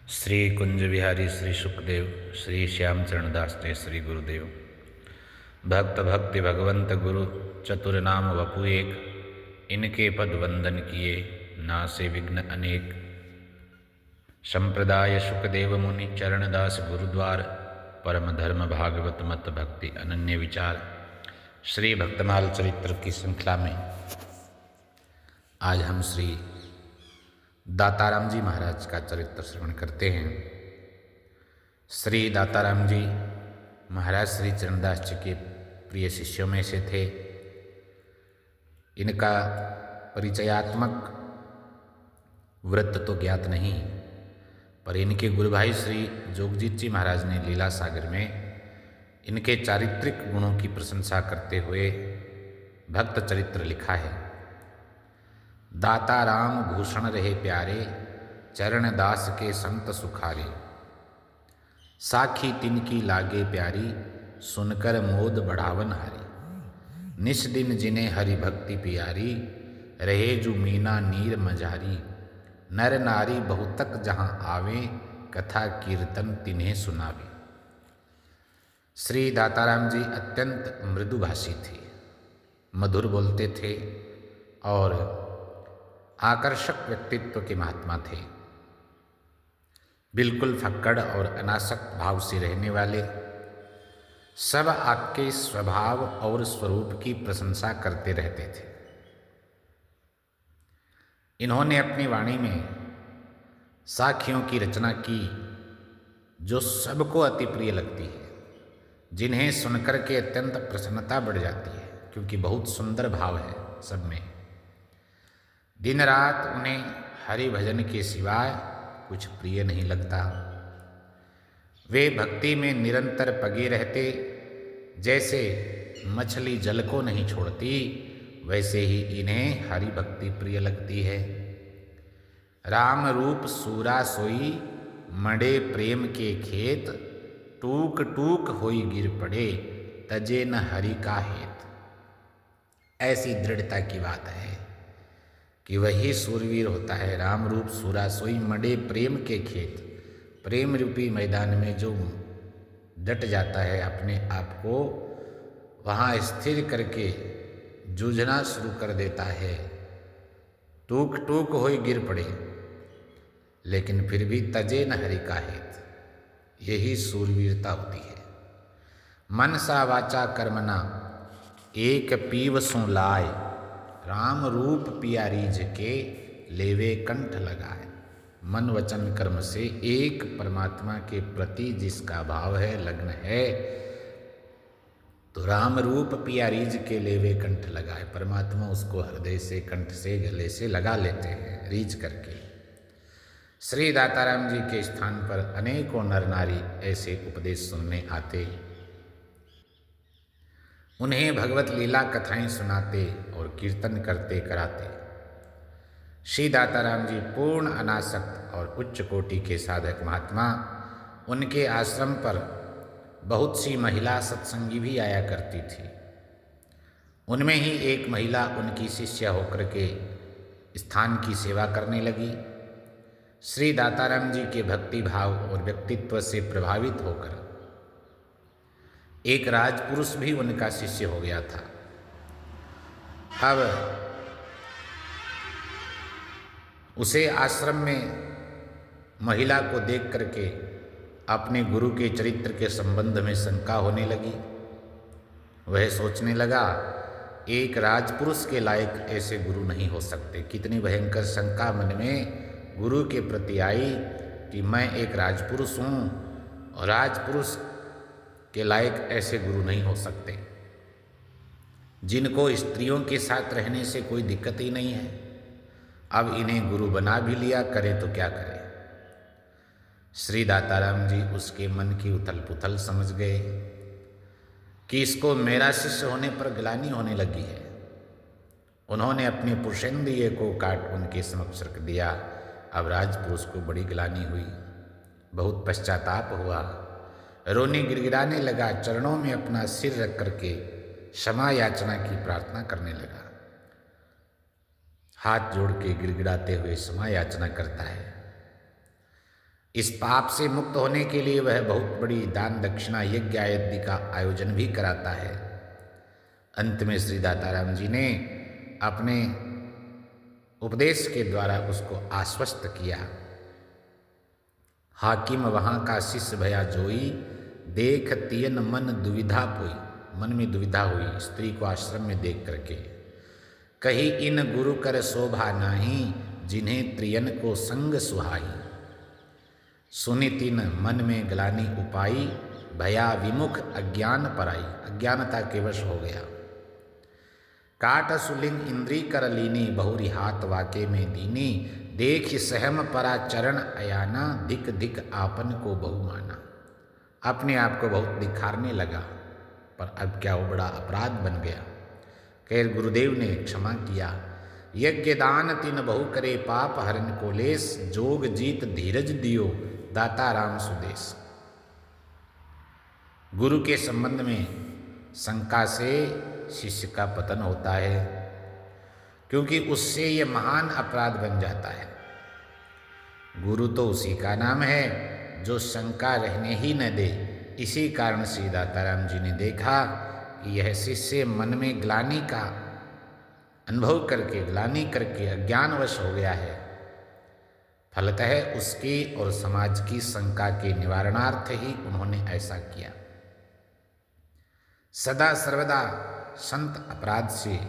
श्री कुंज बिहारी श्री सुखदेव श्री श्याम चरणदास ने श्री गुरुदेव। भक्त भक्ति भगवंत गुरु चतुर नाम वपु एक, इनके पद वंदन किए नासे विघ्न अनेक। संप्रदाय सुखदेव मुनि चरणदास गुरुद्वार, परम धर्म भागवत मत भक्ति अनन्य विचार। श्री भक्तमाल चरित्र की श्रृंखला में आज हम श्री दाताराम जी महाराज का चरित्र श्रवण करते हैं। श्री दाताराम जी महाराज श्री चरणदास जी के प्रिय शिष्यों में से थे। इनका परिचयात्मक वृत्त तो ज्ञात नहीं, पर इनके गुरु भाई श्री जोगजीत जी महाराज ने लीला सागर में इनके चारित्रिक गुणों की प्रशंसा करते हुए भक्त चरित्र लिखा है। दाता राम भूषण रहे प्यारे, चरण दास के संत सुखारे। साखी तिनकी लागे प्यारी, सुनकर मोद बढ़ावन हारी। निस दिन जिन्हें हरि भक्ति प्यारी, रहे जु मीना नीर मजारी। नर नारी बहुतक जहाँ आवे, कथा कीर्तन तिन्हें सुनावे। श्री दाताराम जी अत्यंत मृदुभाषी थे, मधुर बोलते थे और आकर्षक व्यक्तित्व के महात्मा थे। बिल्कुल फक्कड़ और अनासक्त भाव से रहने वाले, सब आपके स्वभाव और स्वरूप की प्रशंसा करते रहते थे। इन्होंने अपनी वाणी में साखियों की रचना की जो सबको अति प्रिय लगती है, जिन्हें सुनकर के अत्यंत प्रसन्नता बढ़ जाती है, क्योंकि बहुत सुंदर भाव है सब में। दिन रात उन्हें हरि भजन के सिवाय कुछ प्रिय नहीं लगता। वे भक्ति में निरंतर पगे रहते। जैसे मछली जल को नहीं छोड़ती, वैसे ही इन्हें हरि भक्ति प्रिय लगती है। राम रूप सूरा सोई, मड़े प्रेम के खेत। टूक टूक होई गिर पड़े, तजे न हरि का हेत। ऐसी दृढ़ता की बात है कि वही सूरवीर होता है। राम रूप सूरा सोई, मडे प्रेम के खेत। प्रेम रूपी मैदान में जो डट जाता है, अपने आप को वहाँ स्थिर करके जूझना शुरू कर देता है। टूक टूक होई गिर पड़े, लेकिन फिर भी तजे न हरि का हेत। यही सूरवीरता होती है। मनसा वाचा कर्मना, एक पीव सो लाए। राम रूप पियारीज के, लेवे कंठ लगाए। मन वचन कर्म से एक परमात्मा के प्रति जिसका भाव है, लग्न है, तो राम रूप पियारीज के लेवे कंठ लगाए। परमात्मा उसको हृदय से, कंठ से, गले से लगा लेते हैं, रीझ करके। श्री दाताराम जी के स्थान पर अनेकों नर नारी ऐसे उपदेश सुनने आते, उन्हें भगवत लीला कथाएं सुनाते और कीर्तन करते कराते। श्री दाताराम जी पूर्ण अनासक्त और उच्च कोटि के साधक महात्मा। उनके आश्रम पर बहुत सी महिला सत्संगी भी आया करती थी। उनमें ही एक महिला उनकी शिष्य होकर के स्थान की सेवा करने लगी। श्री दाताराम जी के भक्ति भाव और व्यक्तित्व से प्रभावित होकर एक राजपुरुष भी उनका शिष्य हो गया था। अब उसे आश्रम में महिला को देख करके अपने गुरु के चरित्र के संबंध में शंका होने लगी। वह सोचने लगा, एक राजपुरुष के लायक ऐसे गुरु नहीं हो सकते। कितनी भयंकर शंका मन में गुरु के प्रति आई कि मैं एक राजपुरुष हूँ और राजपुरुष के लायक ऐसे गुरु नहीं हो सकते, जिनको स्त्रियों के साथ रहने से कोई दिक्कत ही नहीं है। अब इन्हें गुरु बना भी लिया, करे तो क्या करे। श्री दाताराम जी उसके मन की उथल पुथल समझ गए कि इसको मेरा शिष्य होने पर ग्लानि होने लगी है। उन्होंने अपने पुष्पेंद्रिय को काट उनके समक्ष रख दिया। अब राजपुरुष को बड़ी ग्लानि हुई, बहुत पश्चाताप हुआ, रोने गिड़गिड़ाने लगा। चरणों में अपना सिर रख करके क्षमा याचना की प्रार्थना करने लगा। हाथ जोड़ के गिड़गिड़ाते हुए क्षमा याचना करता है। इस पाप से मुक्त होने के लिए वह बहुत बड़ी दान दक्षिणा यज्ञ आदि का आयोजन भी कराता है। अंत में श्री दाताराम जी ने अपने उपदेश के द्वारा उसको आश्वस्त किया। हाकिम वहाँ का शिष्य भया जोई, देख तियन मन दुविधा पोई। मन में दुविधा हुई स्त्री को आश्रम में देख करके। कही इन गुरु कर शोभा नाही, जिन्हें त्रियन को संग सुहाई। सुनि तिन मन में ग्लानि उपाई, भया विमुख अज्ञान पराई। अज्ञानता के वश हो गया। काट सुलिंग इंद्री कर लीनी, बहुरी हाथ वाके में दीनी। देख सहम परा चरण अयाना, धिक धिक आपन को बहु माना। अपने आप को बहुत दिखारने लगा, पर अब क्या वो बड़ा अपराध बन गया। खैर गुरुदेव ने क्षमा किया। यज्ञ दान तिन बहु करे, पाप हरण को लेस। जोग जीत धीरज दियो, दाता राम सुदेश। गुरु के संबंध में शंका से शिष्य का पतन होता है, क्योंकि उससे ये महान अपराध बन जाता है। गुरु तो उसी का नाम है जो शंका रहने ही न दे। इसी कारण श्री दाताराम जी ने देखा कि यह शिष्य मन में ग्लानि का अनुभव करके, ग्लानि करके अज्ञानवश हो गया है। फलतः उसकी और समाज की शंका के निवारणार्थ ही उन्होंने ऐसा किया। सदा सर्वदा संत अपराध से,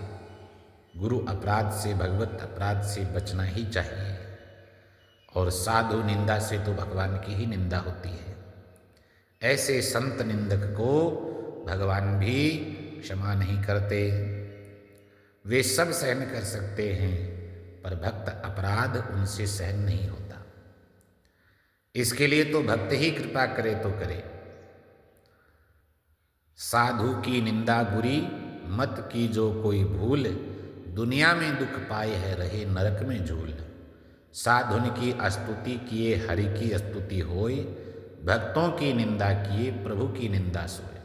गुरु अपराध से, भगवत अपराध से बचना ही चाहिए। और साधु निंदा से तो भगवान की ही निंदा होती है। ऐसे संत निंदक को भगवान भी क्षमा नहीं करते। वे सब सहन कर सकते हैं, पर भक्त अपराध उनसे सहन नहीं होता। इसके लिए तो भक्त ही कृपा करे तो करे। साधु की निंदा बुरी, मत की जो कोई भूल। दुनिया में दुख पाए है, रहे नरक में झूल। साधुन की स्तुति किए, हरि की स्तुति होय। भक्तों की निंदा किए, प्रभु की निंदा सोए।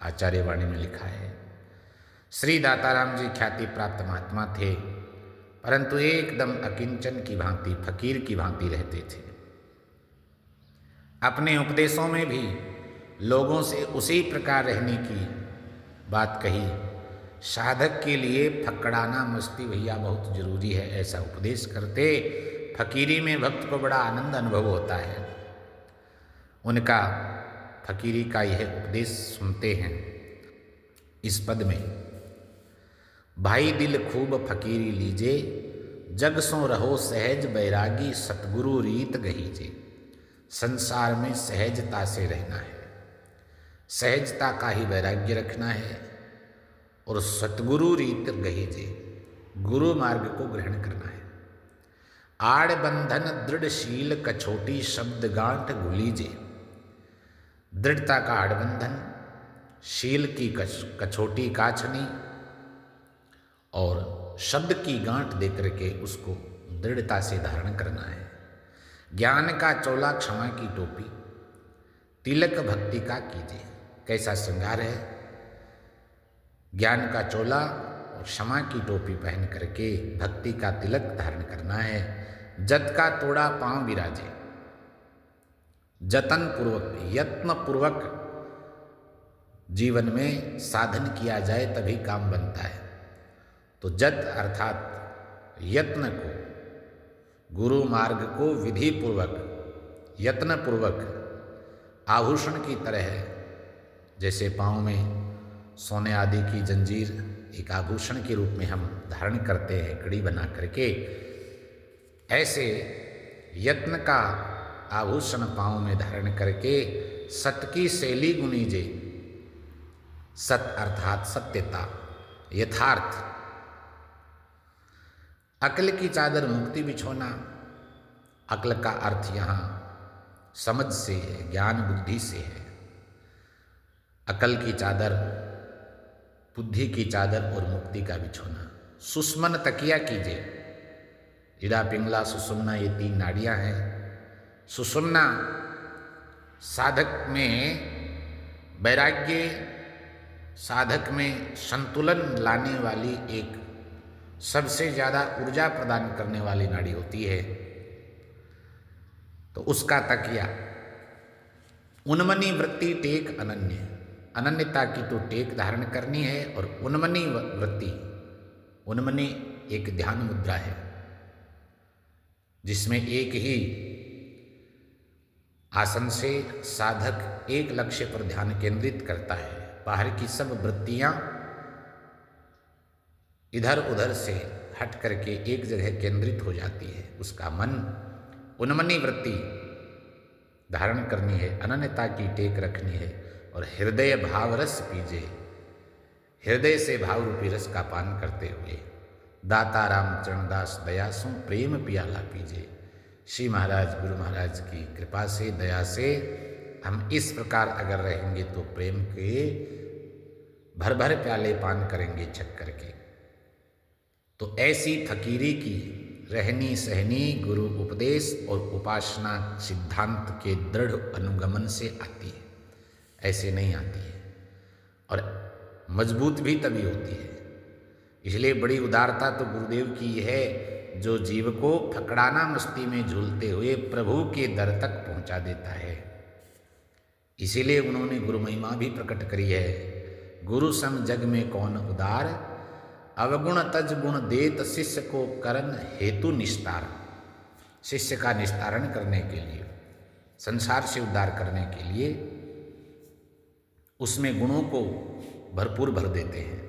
आचार्य वाणी में लिखा है। श्री दाताराम जी ख्याति प्राप्त महात्मा थे, परंतु एकदम अकिंचन की भांति, फकीर की भांति रहते थे। अपने उपदेशों में भी लोगों से उसी प्रकार रहने की बात कही। साधक के लिए फकड़ाना मस्ती भैया बहुत जरूरी है, ऐसा उपदेश करते। फकीरी में भक्त को बड़ा आनंद अनुभव होता है। उनका फकीरी का यह उपदेश सुनते हैं इस पद में। भाई दिल खूब फकीरी लीजे, जग सो रहो सहज बैरागी। सतगुरु रीत गहीजे। संसार में सहजता से रहना है, सहजता का ही वैराग्य रखना है। और सतगुरु रीत गहीजे, गुरु मार्ग को ग्रहण करना है। आड़ बंधन दृढ़शील कछोटी, शब्द गांठ गुलीजे। दृढ़ता का आड़बंधन, शील की कछोटी काछनी, और शब्द की गांठ देकर के उसको दृढ़ता से धारण करना है। ज्ञान का चोला, क्षमा की टोपी। तिलक भक्ति का कीजिए। कैसा श्रृंगार है। ज्ञान का चोला और क्षमा की टोपी पहन करके भक्ति का तिलक धारण करना है। जत का तोड़ा पांव विराजे। जतन पूर्वक, यत्न पूर्वक जीवन में साधन किया जाए तभी काम बनता है। तो जत अर्थात यत्न को, गुरु मार्ग को विधि पूर्वक, यत्न पूर्वक आभूषण की तरह, जैसे पाँव में सोने आदि की जंजीर एक आभूषण के रूप में हम धारण करते हैं कड़ी बना करके, ऐसे यत्न का आभूषण पाँव में धारण करके सत की शैली गुनीजे। सत अर्थात सत्यता, यथार्थ। अक्ल की चादर मुक्ति बिछोना। अक्ल का अर्थ यहाँ समझ से है, ज्ञान बुद्धि से है। अकल की चादर, बुद्धि की चादर और मुक्ति का बिछोना। सुषमन तकिया कीजिए। इड़ा पिंगला सुषुम्ना, ये तीन नाड़ियां हैं। सुषुम्ना साधक में वैराग्य, साधक में संतुलन लाने वाली एक सबसे ज़्यादा ऊर्जा प्रदान करने वाली नाड़ी होती है। तो उसका तकिया उन्मनी वृत्ति टेक अनन्य, अनन्यता की तो टेक धारण करनी है। और उन्मनी वृत्ति, उन्मनी एक ध्यान मुद्रा है जिसमें एक ही आसन से साधक एक लक्ष्य पर ध्यान केंद्रित करता है। बाहर की सब वृत्तियां इधर उधर से हट करके एक जगह केंद्रित हो जाती है। उसका मन उन्मनी वृत्ति धारण करनी है, अनन्यता की टेक रखनी है। और हृदय भाव रस पीजे, हृदय से भाव रूपी रस का पान करते हुए दाता राम चरणदास दयासु प्रेम पियाला पीजे। श्री महाराज गुरु महाराज की कृपा से, दया से हम इस प्रकार अगर रहेंगे तो प्रेम के भर भर प्याले पान करेंगे छक करके। तो ऐसी फकीरी की रहनी सहनी गुरु उपदेश और उपासना सिद्धांत के दृढ़ अनुगमन से आती है, ऐसे नहीं आती है। और मजबूत भी तभी होती है। इसलिए बड़ी उदारता तो गुरुदेव की है जो जीव को फकड़ाना मस्ती में झूलते हुए प्रभु के दर तक पहुंचा देता है। इसीलिए उन्होंने गुरु महिमा भी प्रकट करी है। गुरु सम जग में कौन उदार, अवगुण तज गुण देत शिष्य को करन हेतु निस्तार। शिष्य का निस्तारण करने के लिए, संसार से उद्धार करने के लिए उसमें गुणों को भरपूर भर देते हैं।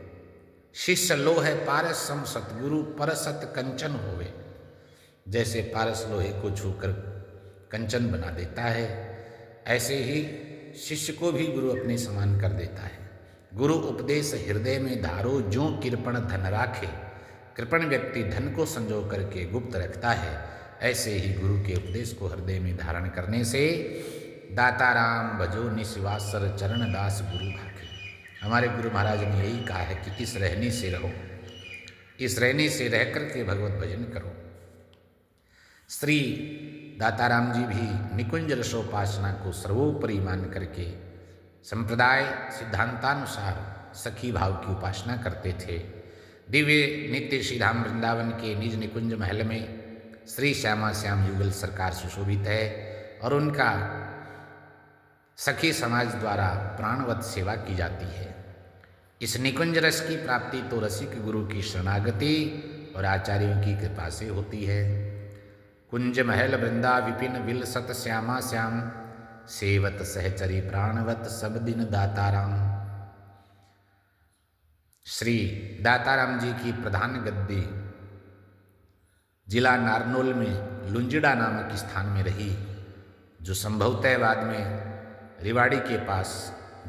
शिष्य लोहे पारस सम सतगुरु परसत कंचन होवे। जैसे पारस लोहे को छूकर कंचन बना देता है, ऐसे ही शिष्य को भी गुरु अपने समान कर देता है। गुरु उपदेश हृदय में धारो, जो कृपण धन राखे। कृपण व्यक्ति धन को संजो करके गुप्त रखता है, ऐसे ही गुरु के उपदेश को हृदय में धारण करने से दाता राम भजो निशिवासर चरण दास गुरु भाखे। हमारे गुरु महाराज ने यही कहा है कि इस रहनी से रहो, इस रहनी से रह करके भगवत भजन करो। श्री दाताराम जी भी निकुंज रसोपासना को सर्वोपरि मान करके संप्रदाय सिद्धांतानुसार सखी भाव की उपासना करते थे। दिव्य नित्य श्री धाम वृंदावन के निज निकुंज महल में श्री श्यामा श्याम युगल सरकार सुशोभित है और उनका सखी समाज द्वारा प्राणवत सेवा की जाती है। इस निकुंज रस की प्राप्ति तो रसिक गुरु की शरणागति और आचार्यों की कृपा से होती है। कुंज महल वृंदा विपिन विल सत श्यामा श्याम, सेवत सहचरी प्राणवत सब दिन दाताराम। श्री दाताराम जी की प्रधान गद्दी जिला नारनौल में लुंजिड़ा नामक स्थान में रही, जो संभवतः बाद में रिवाड़ी के पास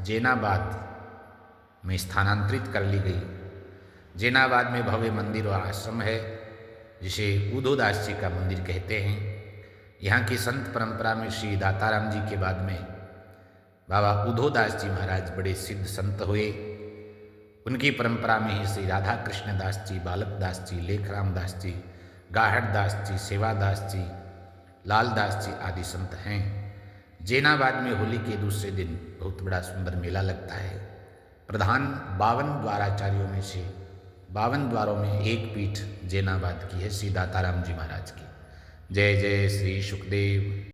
जैनाबाद में स्थानांतरित कर ली गई। जैनाबाद में भव्य मंदिर और आश्रम है, जिसे उधोदास जी का मंदिर कहते हैं। यहाँ की संत परंपरा में श्री दाताराम जी के बाद में बाबा उधोदास जी महाराज बड़े सिद्ध संत हुए। उनकी परंपरा में ही श्री राधा कृष्ण दास जी, बालक दास जी, लेखराम दास जी, गाहड़ दास जी, सेवादास जी, लाल दास जी आदि संत हैं। जैनाबाद में होली के दूसरे दिन बहुत बड़ा सुंदर मेला लगता है। प्रधान 52 द्वाराचार्यों में से 52 द्वारों में एक पीठ जैनाबाद की है, श्री दाताराम जी महाराज की। जय जय श्री सुखदेव।